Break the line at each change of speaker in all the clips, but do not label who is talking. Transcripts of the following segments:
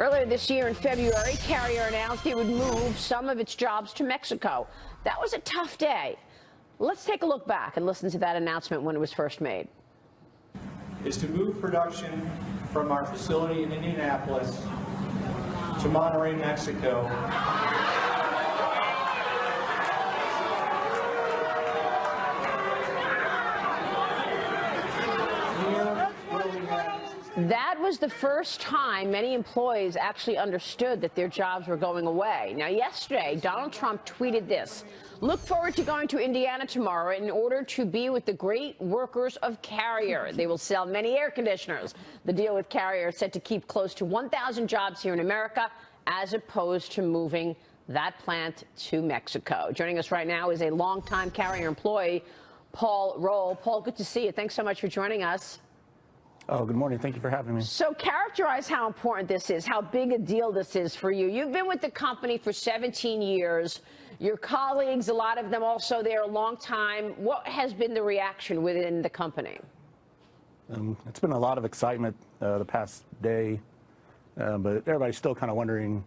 Earlier this year in February, Carrier announced it would move some of its jobs to Mexico. That was a tough day. Let's take a look back and listen to that announcement when it was first made.
Is to move production from our facility in Indianapolis to Monterrey, Mexico.
That was the first time many employees actually understood that their jobs were going away. Now, yesterday, Donald Trump tweeted this: "Look forward to going to Indiana tomorrow in order to be with the great workers of Carrier. They will sell many air conditioners." The deal with Carrier is set to keep close to 1,000 jobs here in America, as opposed to moving that plant to Mexico. Joining us right now is a longtime Carrier employee, Paul Roll. Paul, good to see you. Thanks so much for joining us.
Oh, good morning. Thank you for having me.
So characterize how important this is, how big a deal this is for you. You've been with the company for 17 years. Your colleagues, a lot of them also there a long time. What has been the reaction within the company?
It's been a lot of excitement the past day, but everybody's still kind of wondering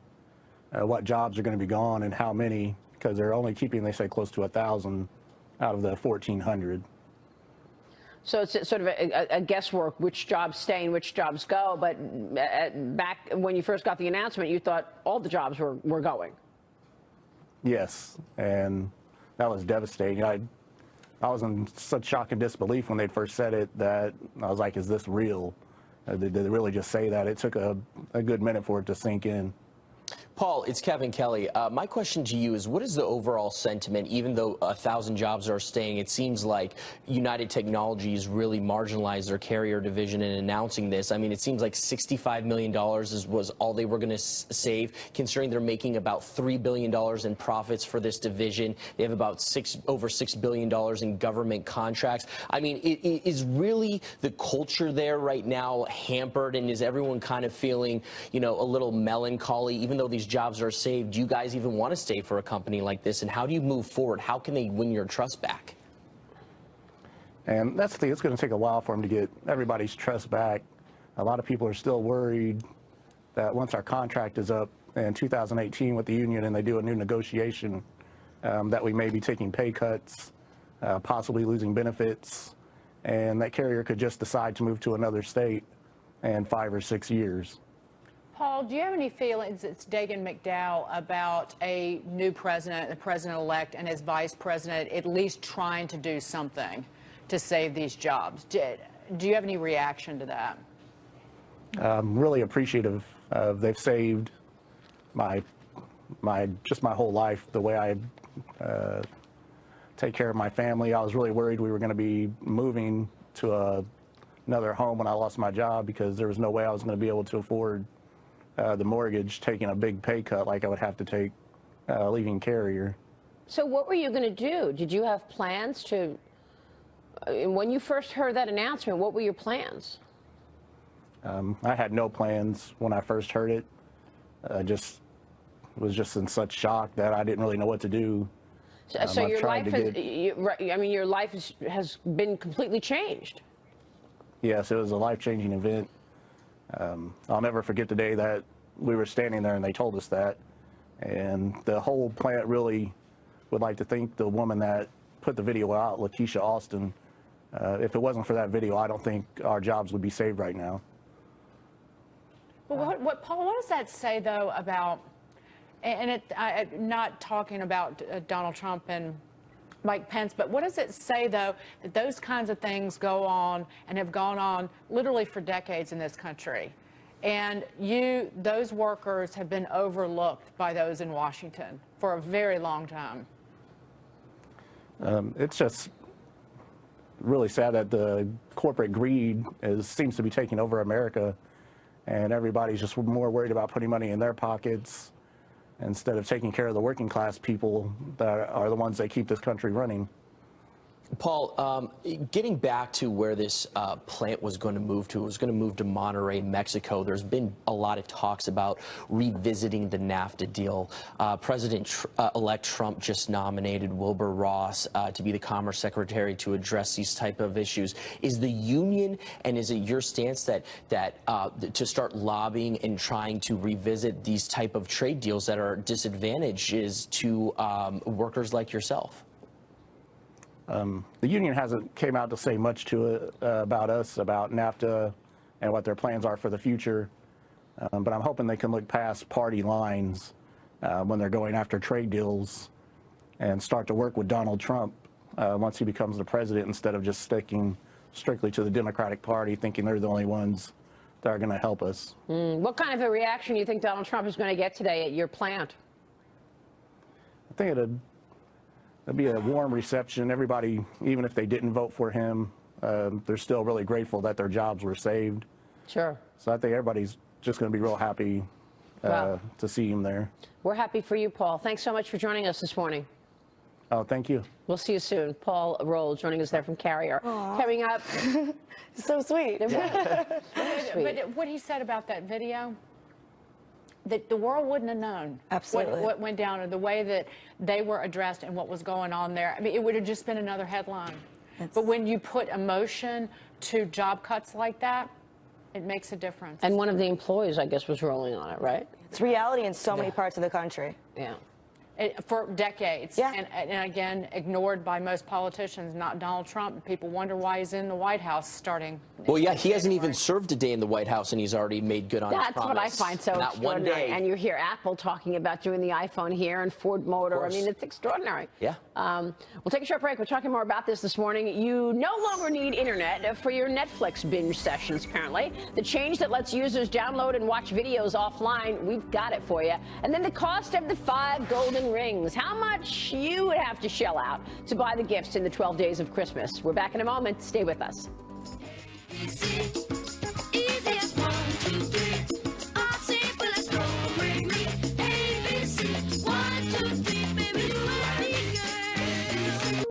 what jobs are going to be gone and how many, because they're only keeping, they say, close to 1,000 out of the 1,400.
So it's sort of a guesswork, which jobs stay and which jobs go. But back when you first got the announcement, you thought all the jobs were going.
Yes, and that was devastating. I was in such shock and disbelief when they first said it that I was like, is this real? Did they really just say that? It took a good minute for it to sink in.
Paul, it's Kevin Kelly. My question to you is, what is the overall sentiment? Even though 1,000 jobs are staying, it seems like United Technologies really marginalized their Carrier division in announcing this. I mean, it seems like $65 million was all they were going to save, considering they're making about $3 billion in profits for this division. They have about over $6 billion in government contracts. I mean, is really the culture there right now hampered, and is everyone kind of feeling, you know, a little melancholy, even though these jobs are saved? Do you guys even want to stay for a company like this, and how do you move forward? How can they win your trust back?
And that's the thing, it's going to take a while for them to get everybody's trust back. A lot of people are still worried that once our contract is up in 2018 with the union and they do a new negotiation, that we may be taking pay cuts, possibly losing benefits, and that Carrier could just decide to move to another state in 5 or 6 years.
Paul, do you have any feelings, it's Dagen McDowell, about a new president, the president-elect, and his vice president at least trying to do something to save these jobs? Do you have any reaction to that?
I'm really appreciative. They've saved my whole life, the way I take care of my family. I was really worried we were going to be moving to another home when I lost my job, because there was no way I was going to be able to afford the mortgage, taking a big pay cut like I would have to take leaving Carrier.
So what were you going to do? Did you have plans to, when you first heard that announcement, what were your plans?
I had no plans when I first heard it. Was just in such shock that I didn't really know what to do.
So your life your life has been completely changed.
Yes, it was a life-changing event. I'll never forget the day that we were standing there and they told us that. And the whole plant really would like to thank the woman that put the video out, Lakeisha Austin. If it wasn't for that video, I don't think our jobs would be saved right now.
Well, Paul, what does that say, though, about, and I'm not talking about Donald Trump and Mike Pence, but what does it say, though, that those kinds of things go on and have gone on literally for decades in this country? And those workers have been overlooked by those in Washington for a very long time.
It's just really sad that the corporate greed seems to be taking over America, and everybody's just more worried about putting money in their pockets instead of taking care of the working class people that are the ones that keep this country running.
Paul, getting back to where this plant was going to move to, it was going to move to Monterrey, Mexico. There's been a lot of talks about revisiting the NAFTA deal. President-elect Trump just nominated Wilbur Ross to be the Commerce Secretary to address these type of issues. Is the union, and is it your stance that to start lobbying and trying to revisit these type of trade deals that are disadvantages to workers like yourself?
The union hasn't came out to say much to it about us, about NAFTA, and what their plans are for the future. But I'm hoping they can look past party lines when they're going after trade deals and start to work with Donald Trump once he becomes the president, instead of just sticking strictly to the Democratic Party, thinking they're the only ones that are going to help us.
What kind of a reaction do you think Donald Trump is going to get today at your plant?
I think it'd be a warm reception. Everybody, even if they didn't vote for him, they're still really grateful that their jobs were saved.
Sure.
So I think everybody's just going to be real happy to see him there.
We're happy for you, Paul. Thanks so much for joining us this morning.
Oh, thank you.
We'll see you soon. Paul Roll joining us there from Carrier.
Aww.
Coming up.
So sweet.
But what he said about that video, that the world wouldn't have known what went down, or the way that they were addressed and what was going on there. I mean, it would have just been another headline. But when you put emotion to job cuts like that, it makes a difference.
And one of the employees, I guess, was rolling on it, right?
It's reality in so many parts of the country.
Yeah.
For decades,
yeah.
and again, ignored by most politicians, not Donald Trump. People wonder why he's in the White House starting.
Well, yeah, he hasn't even served a day in the White House, and he's already made good on his promise.
That's what I find so
Not one
extraordinary.
day.
And you hear Apple talking about doing the iPhone here, and Ford Motor. I mean, it's extraordinary.
Yeah.
We'll take a short break. We're talking more about this morning. You no longer need internet for your Netflix binge sessions, apparently. The change that lets users download and watch videos offline, we've got it for you. And then the cost of the 5 golden rings. How much you would have to shell out to buy the gifts in the 12 days of Christmas. We're back in a moment. Stay with us.